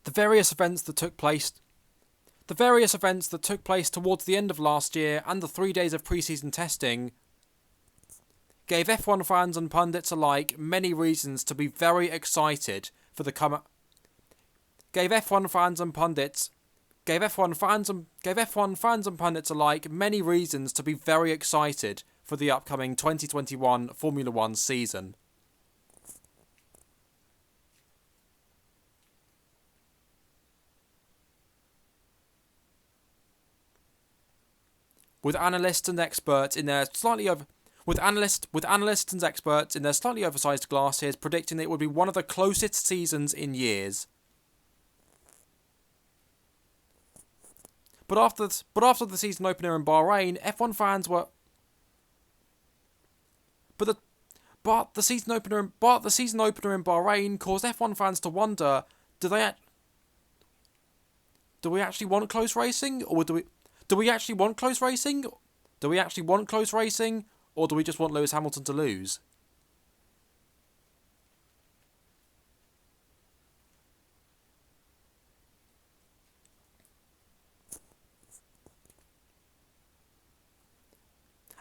The various events that took place towards the end of last year and the 3 days of pre-season testing gave F1 fans and pundits alike many reasons to be very excited for the gave F1 fans and pundits alike many reasons to be very excited for the upcoming 2021 Formula 1 season. With analysts and experts in their slightly oversized glasses predicting that it would be one of the closest seasons in years. But after the season opener in Bahrain, F1 fans were But the season opener in Bahrain caused F1 fans to wonder: do we actually want close racing, or do we actually want close racing? Or do we just want Lewis Hamilton to lose?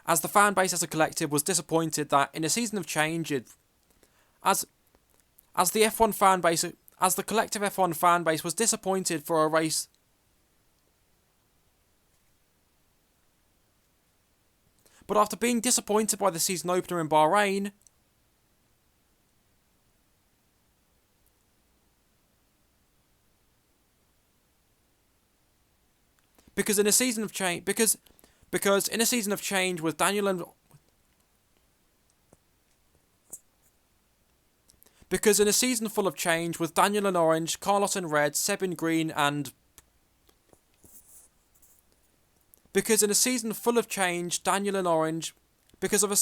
As the fan base as a collective was disappointed that in a season of change, as the collective F1 fan base was disappointed for a race. But after being disappointed by the season opener in Bahrain, because in a season of change with Daniel and Because in a season full of change with Daniel in orange, Carlos in red, Seb in green and Because in a season full of change, Daniel in orange, because in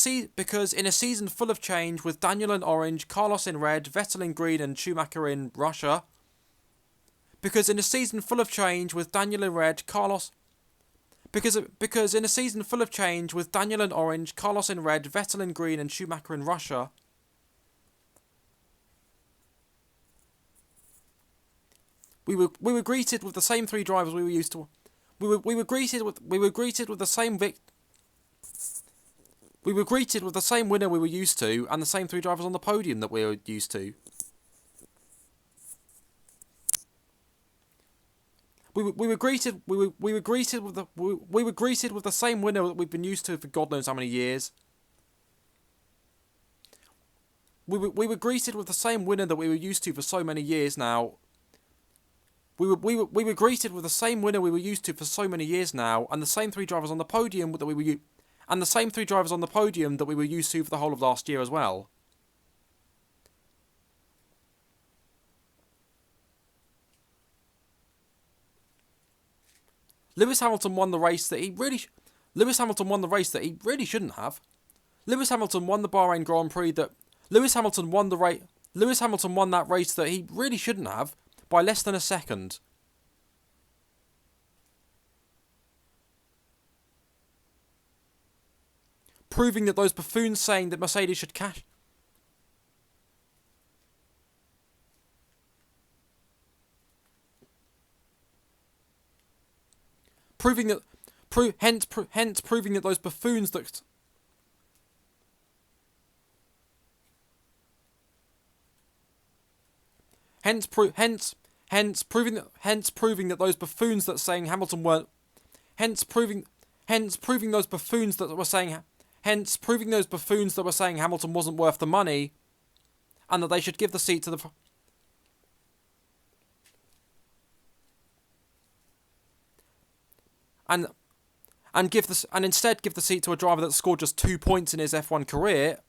a season full of change with Daniel in orange, Carlos in red, Vettel in green and Schumacher in Russia. Because in a season full of change with Daniel in red, Carlos Because in a season full of change with Daniel in orange, Carlos in red, Vettel in green and Schumacher in Russia. We were greeted with the same three drivers we were used to. We were greeted with the same winner we were used to, and the same three drivers on the podium that we were used to. We were greeted with the same winner that we've been used to for God knows how many years. We were greeted with the same winner that we were used to for so many years now. We were greeted with the same winner we were used to for so many years now, and the same three drivers on the podium that we were used to for the whole of last year as well. Lewis Hamilton won the race that he really shouldn't have. Lewis Hamilton won the Bahrain Grand Prix Lewis Hamilton won that race that he really shouldn't have by less than a second. Proving that those buffoons saying that Mercedes should cash proving that those buffoons that proving that those buffoons that saying Hamilton weren't proving those buffoons that were saying Hamilton wasn't worth the money, and that they should give the seat to the and instead give the seat to a driver that scored just 2 points in his F1 career.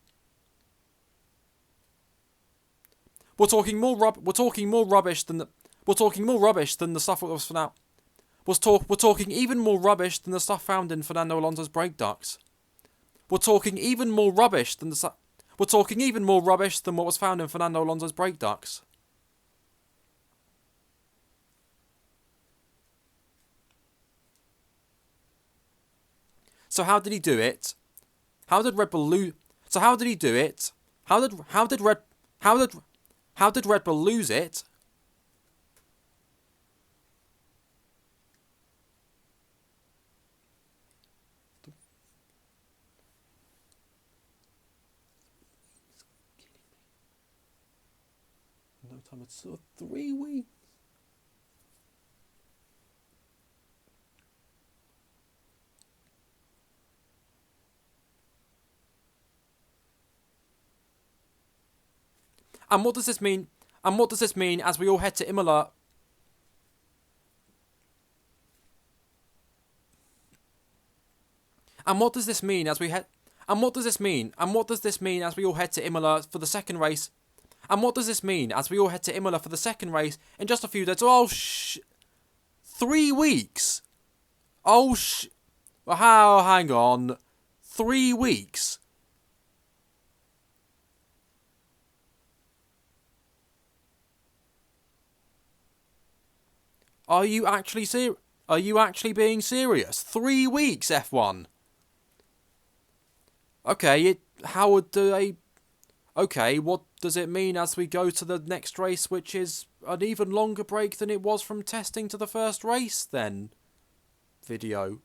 We're talking more rubbish than the stuff that was found out. We're talking even more rubbish than the stuff found in Fernando Alonso's brake ducts. We're talking even more rubbish than what was found in Fernando Alonso's brake ducts. So how did he do it? How did Red Bull lose? So how did he do it? How did Red Bull lose it? time of 3 weeks. And what does this mean? And what does this mean as we all head to Imola? And what does this mean as we head? And what does this mean? And what does this mean as we all head to Imola for the second race? And what does this mean as we all head to Imola for the second race in just a few days? 3 weeks. How? Hang on. 3 weeks. Are you actually being serious? 3 weeks, F1. Okay, Okay, what does it mean as we go to the next race, which is an even longer break than it was from testing to the first race, then? Video.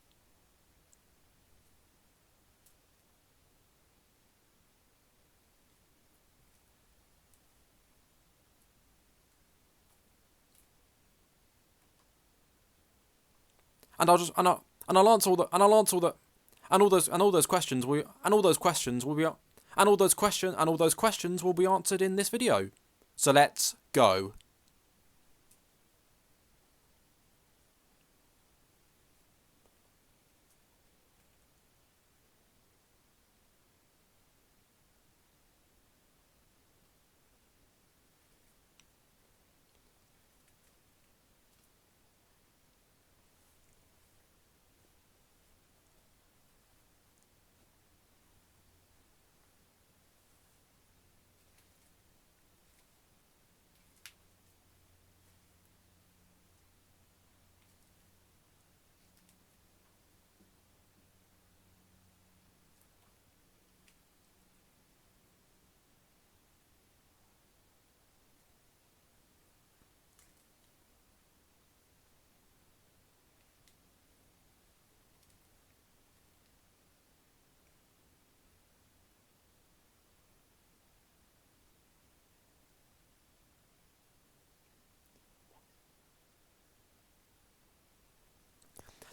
And I'll answer all those questions will be answered in this video. So let's go.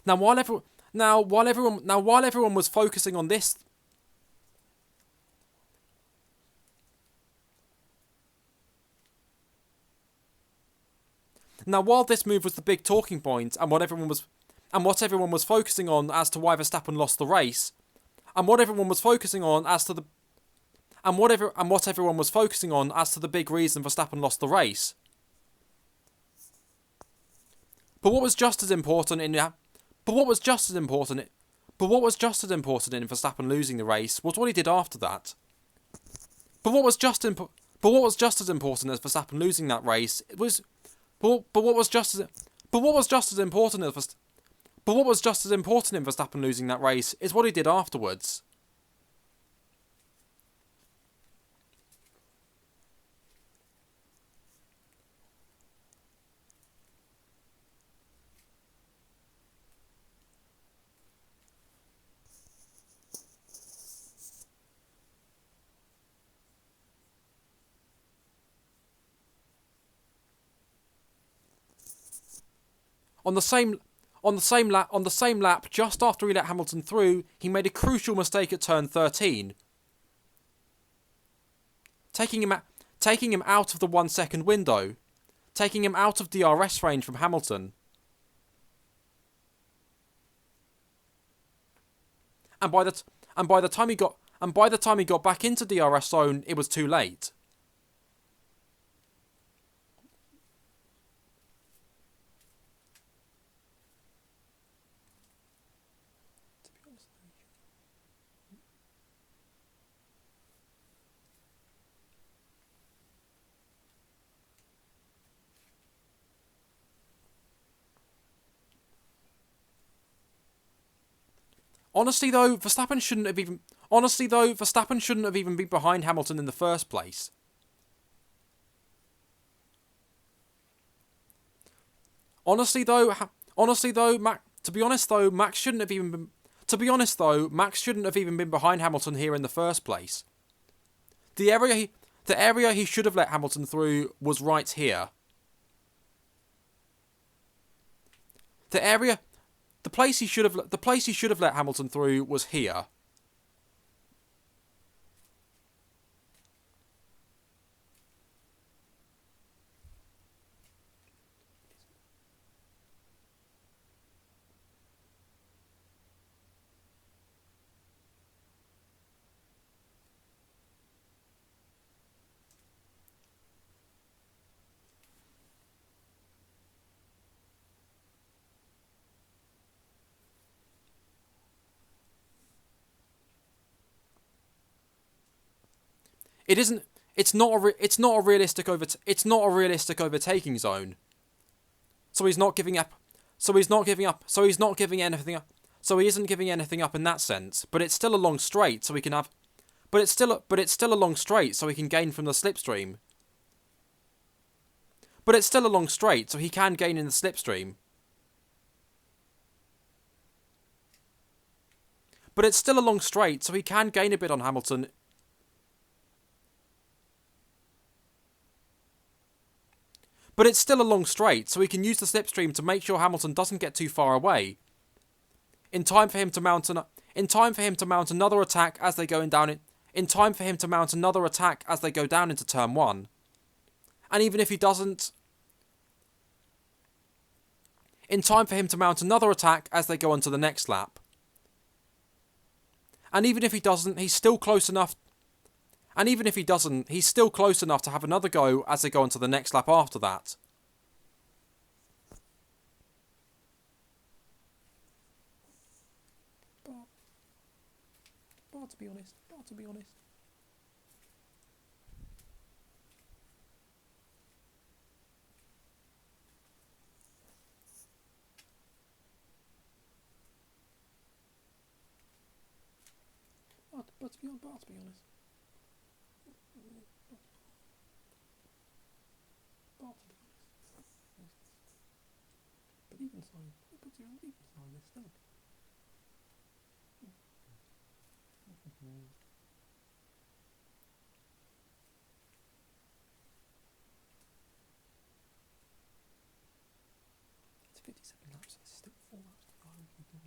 Now while everyone was focusing on this, while this move was the big talking point, and what everyone was focusing on as to why Verstappen lost the race, and what everyone was focusing on as to the big reason Verstappen lost the race. But what was just as important in Verstappen losing the race was what he did after that. But what was just as important as Verstappen losing that race was in Verstappen losing that race is what he did afterwards. On the same lap, just after he let Hamilton through, he made a crucial mistake at turn 13, taking him out of the 1 second window, taking him out of DRS range from Hamilton. And by the time he got back into DRS zone, it was too late. Honestly though, Verstappen shouldn't have even been behind Hamilton in the first place. Honestly though, Max shouldn't have even been behind Hamilton here in the first place. The The area he should have let Hamilton through was right here. The place he should have let Hamilton through was here. It isn't. It's not a realistic overtaking zone. So he's not giving up. So he's not giving up. So he's not giving anything up. So he isn't giving anything up in that sense. But it's still a long straight, so we can have. But it's still a long straight, so he can gain from the slipstream. But it's still a long straight, so he can gain in the slipstream. But it's still a long straight, so he can gain a bit on Hamilton. But it's still a long straight, so he can use the slipstream to make sure Hamilton doesn't get too far away. In time for him to mount another attack as they go down into turn 1. And even if he doesn't, in time for him to mount another attack as they go on to the next lap. And even if he doesn't, he's still close enough. And even if he doesn't, he's still close enough to have another go as they go on to the next lap after that. But to be honest. But to be honest. But even so, there's still. It's 57 laps, there's still 4 laps to go.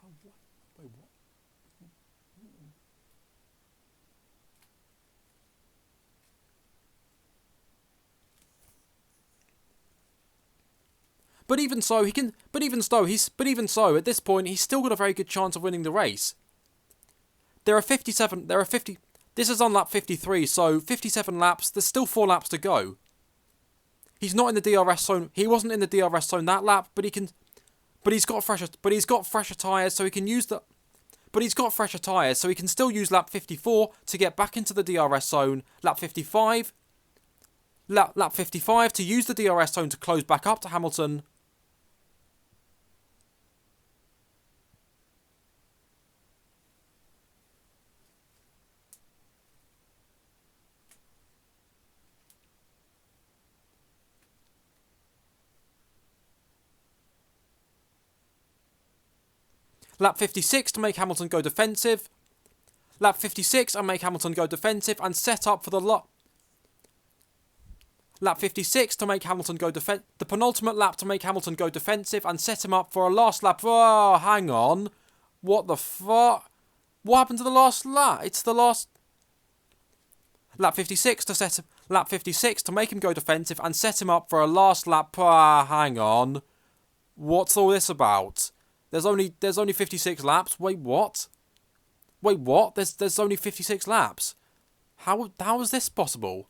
Oh, what? Wait, what? But even so, at this point, he's still got a very good chance of winning the race. This is on lap 53, so 57 laps, there's still 4 laps to go. He's not in the DRS zone. He wasn't in the DRS zone that lap, but he's got fresher tyres, so he can use the. But he's got fresher tyres, so he can still use lap 54 to get back into the DRS zone. Lap 55 to use the DRS zone to close back up to Hamilton. Lap 56 to make Hamilton go defensive. Lap 56 and make Hamilton go defensive and set up for the lot. Lap 56 to make Hamilton go defensive. The penultimate lap to make Hamilton go defensive and set him up for a last lap. Oh, hang on. What the fuck? What happened to the last lap? It's the last. Lap 56 to set him. Lap 56 to make him go defensive and set him up for a last lap. Ah, hang on. What's all this about? There's only 56 laps. Wait, what? There's only 56 laps. How is this possible?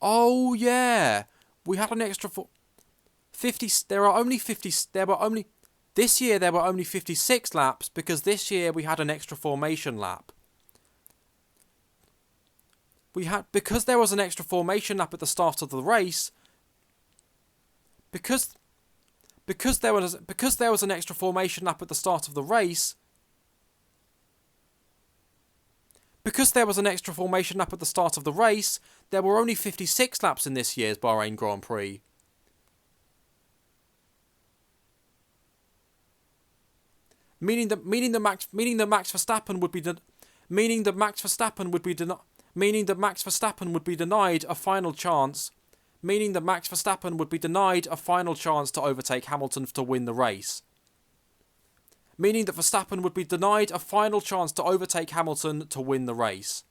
Oh yeah, we had an extra 50. This year there were only 56 laps because this year we had an extra formation lap. Because there was an extra formation lap at the start of the race. Because there was an extra formation lap at the start of the race. Because there was an extra formation lap at the start of the race, there were only 56 laps in this year's Bahrain Grand Prix. Meaning that Max Verstappen would be denied a final chance. Meaning that Max Verstappen would be denied a final chance to overtake Hamilton to win the race. Meaning that Verstappen would be denied a final chance to overtake Hamilton to win the race.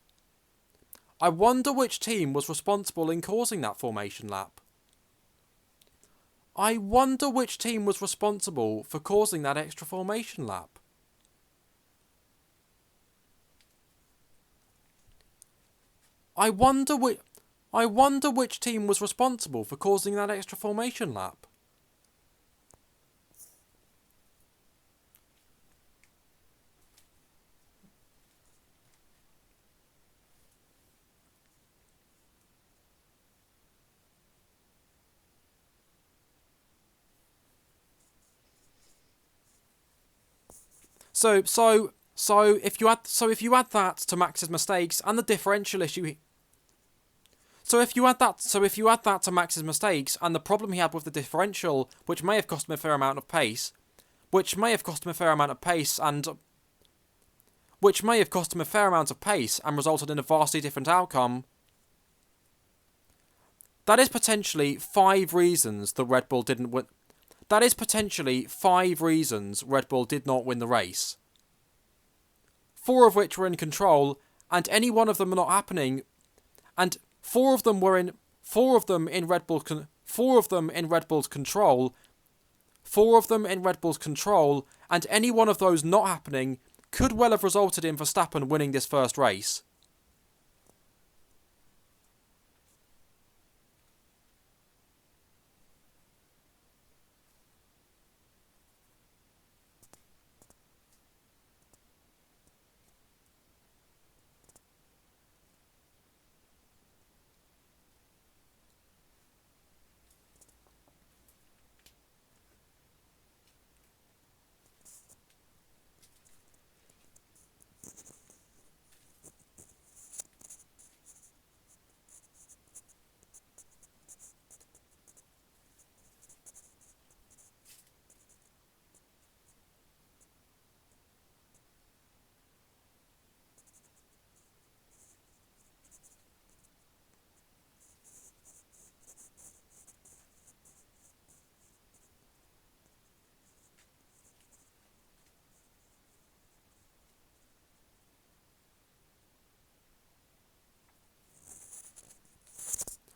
I wonder which team was responsible in causing that formation lap. I wonder which team was responsible for causing that extra formation lap. I wonder which team was responsible for causing that extra formation lap. So if you add that to Max's mistakes and the differential issue. So if you add that to Max's mistakes and the problem he had with the differential, which may have cost him a fair amount of pace, and resulted in a vastly different outcome. That is potentially 5 reasons the Red Bull didn't win. That is potentially 5 reasons Red Bull did not win the race. 4 of which were in control, and any one of them are not happening, and 4 of them in Red Bull's control, and any one of those not happening could well have resulted in Verstappen winning this first race.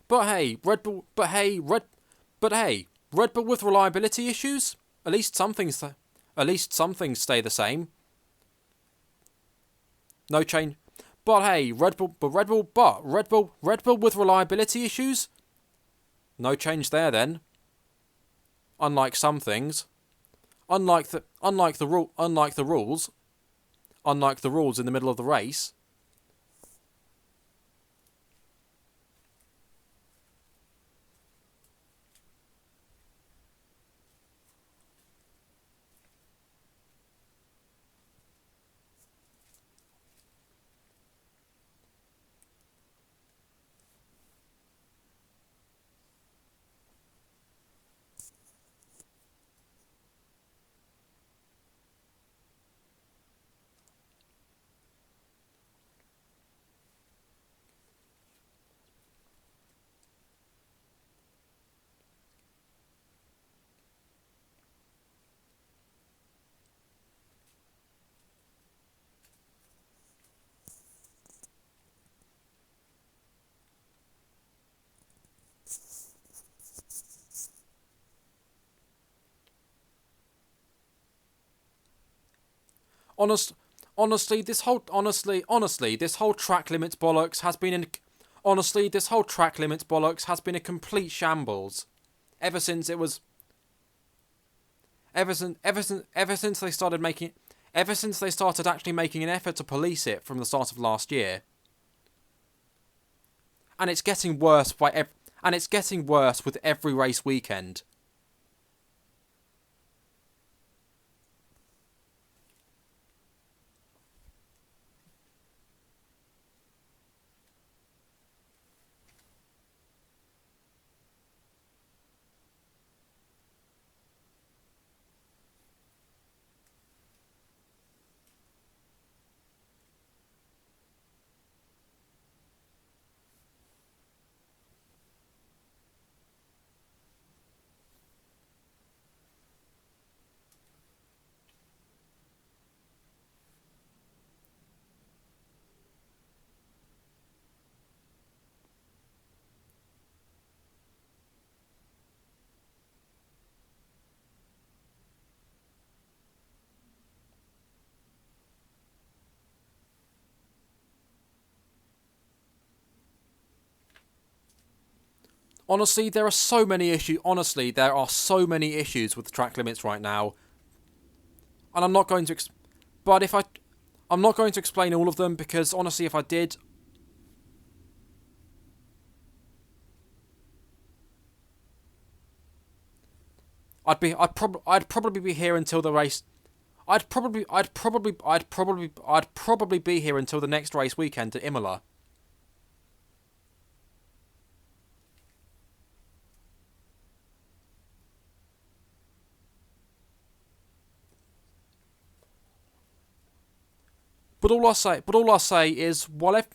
But hey, Red Bull with reliability issues. At least some things stay the same. No change. But hey, Red Bull with reliability issues. No change there then. Unlike some things. Unlike the rules in the middle of the race. Honestly, this whole track limits bollocks has been a complete shambles. Ever since they started actually making an effort to police it from the start of last year. And it's getting worse with every race weekend. Honestly, there are so many issues. Honestly, there are so many issues with the track limits right now, and I'm not going to. But if I'm not going to explain all of them because honestly, if I did, I'd probably be here until the race. I'd probably be here until the next race weekend at Imola. But all I'll say is, well, if,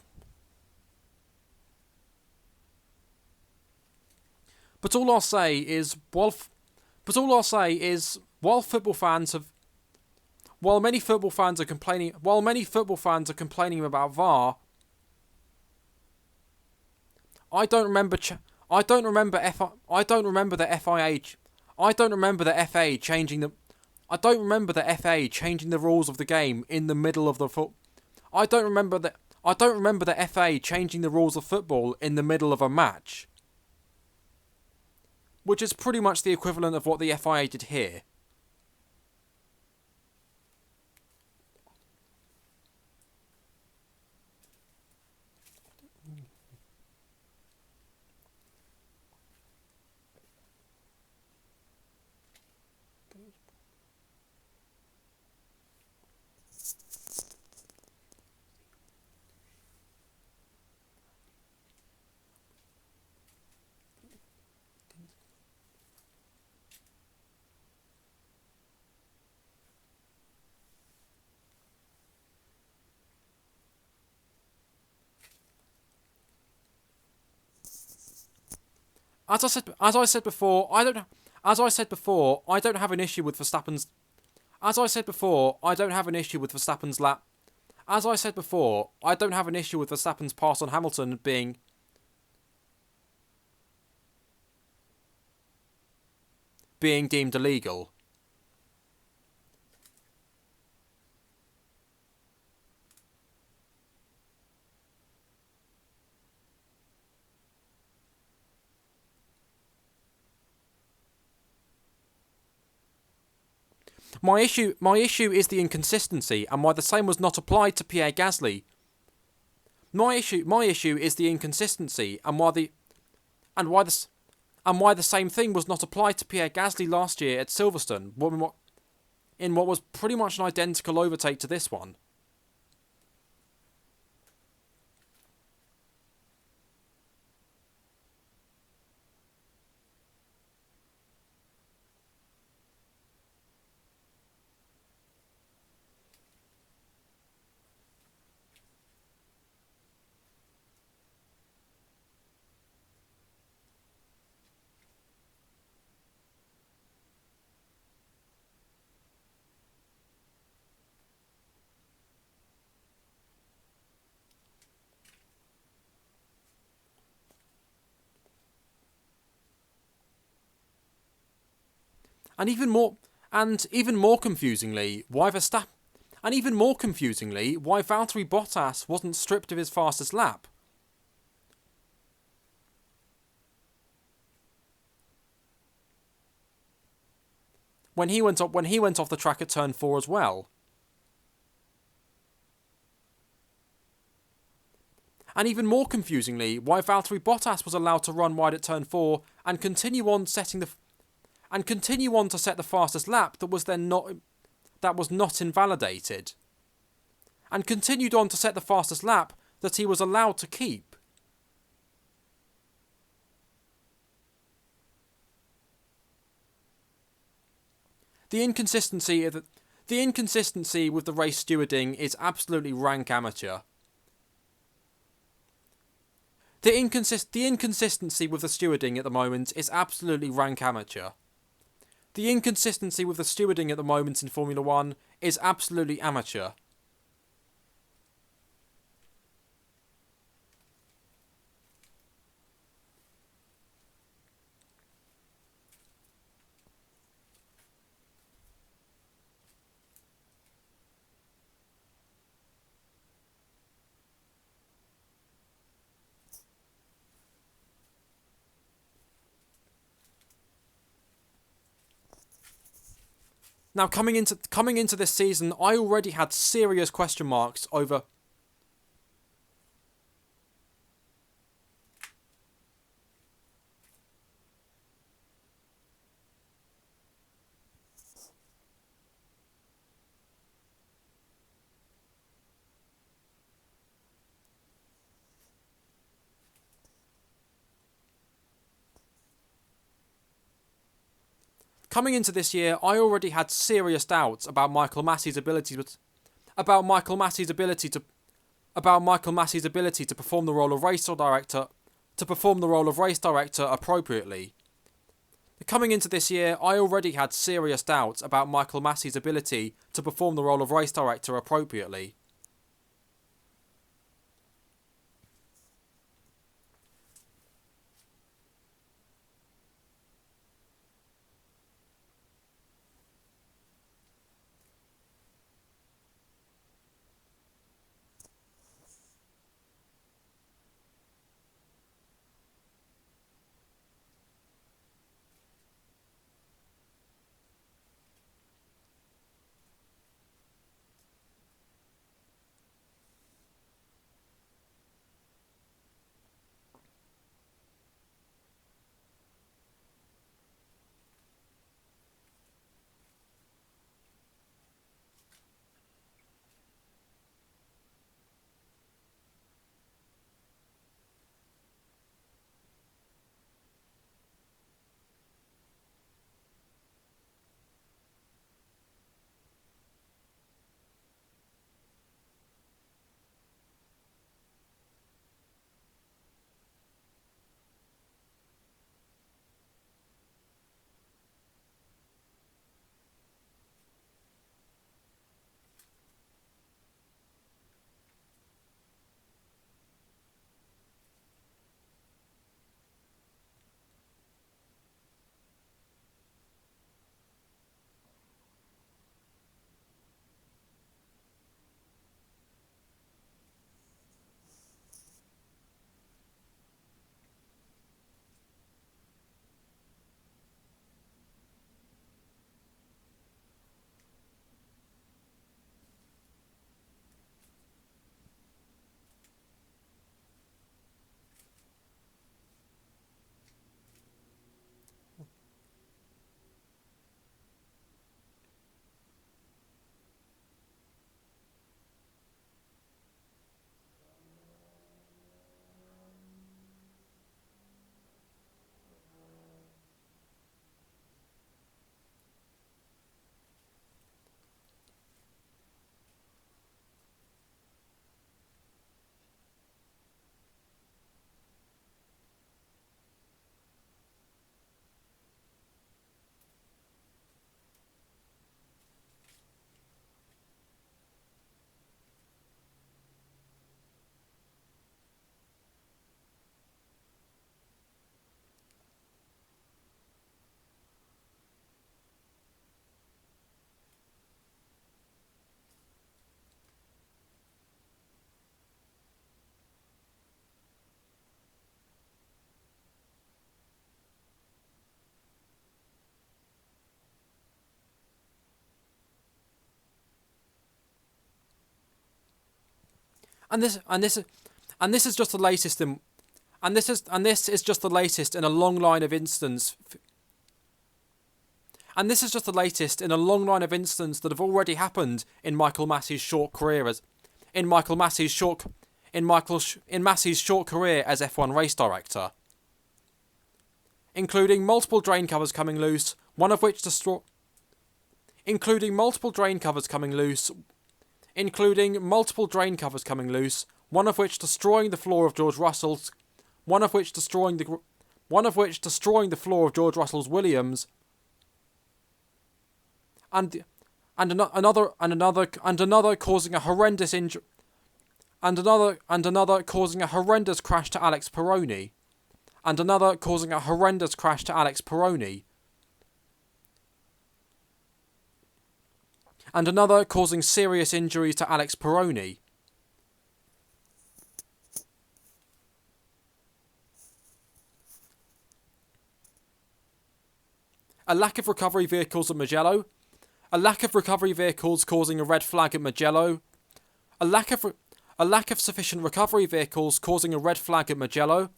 but all I'll say is, while, but all I'll say is, while many football fans are complaining about VAR, I don't remember, I don't remember I don't remember the FIA, I don't remember the FA changing the, I don't remember the FA changing the rules of the game in the middle of the foot. I don't remember that. I don't remember the FA changing the rules of football in the middle of a match, which is pretty much the equivalent of what the FIA did here. As I said before, As I said before, I don't have an issue with Verstappen's. As I said before, I don't have an issue with Verstappen's lap. As I said before, I don't have an issue with Verstappen's pass on Hamilton being deemed illegal. My issue is the inconsistency and why the same was not applied to Pierre Gasly. My issue is the inconsistency and why the same thing was not applied to Pierre Gasly last year at Silverstone, in what was pretty much an identical overtake to this one. And even more confusingly, why Valtteri Bottas wasn't stripped of his fastest lap. When he went off the track at turn 4 as well. And even more confusingly, why Valtteri Bottas was allowed to run wide at turn 4 and continue on to set the fastest lap that was not invalidated. And continued on to set the fastest lap that he was allowed to keep. The inconsistency with the race stewarding is absolutely rank amateur. The inconsistency with the stewarding at the moment is absolutely rank amateur. The inconsistency with the stewarding at the moment in Formula 1 is absolutely amateur. Now, coming into this season, I already had serious question marks over. Coming into this year, I already had serious doubts about Michael Massey's ability about Michael Massey's ability to about Michael Massey's ability to perform the role of race director appropriately. Coming into this year, I already had serious doubts about Michael Massey's ability to perform the role of race director appropriately. And this is just the latest in this is just the latest in a long line of instances. And this is just the latest in a long line of instances that have already happened in Michael Massey's short career as in Massey's short career as F1 race director, including multiple drain covers coming loose, one of which including multiple drain covers coming loose, one of which destroying the floor of George Russell's Williams, and another causing a horrendous injury, and another causing a horrendous crash to Alex Peroni, and another causing a horrendous crash to Alex Peroni, and another causing serious injuries to Alex Peroni. A lack of recovery vehicles at Mugello, A lack of recovery vehicles causing a red flag at Mugello. A lack of sufficient recovery vehicles causing a red flag at Mugello.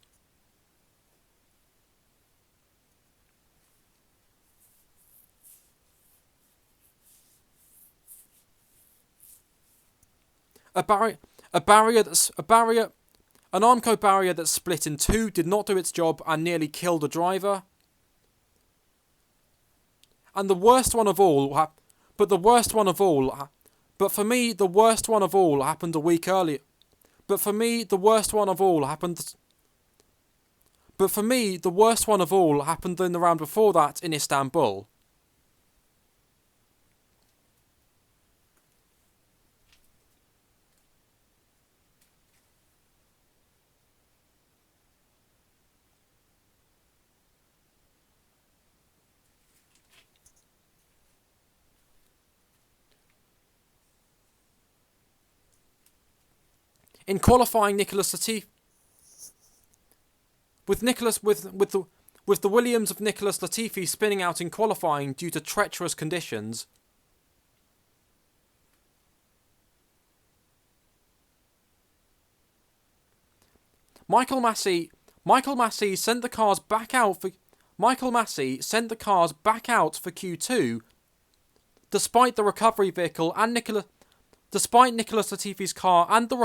An Armco barrier that split in two did not do its job and nearly killed a driver. And the worst one of all, but for me the worst one of all happened a week earlier. But for me the worst one of all happened in the round before that in Istanbul. In qualifying, Nicholas Latifi, with the Williams of Nicholas Latifi spinning out in qualifying due to treacherous conditions. Michael Massey sent the cars back out for Q2, despite the recovery vehicle and Nicholas Latifi's car and the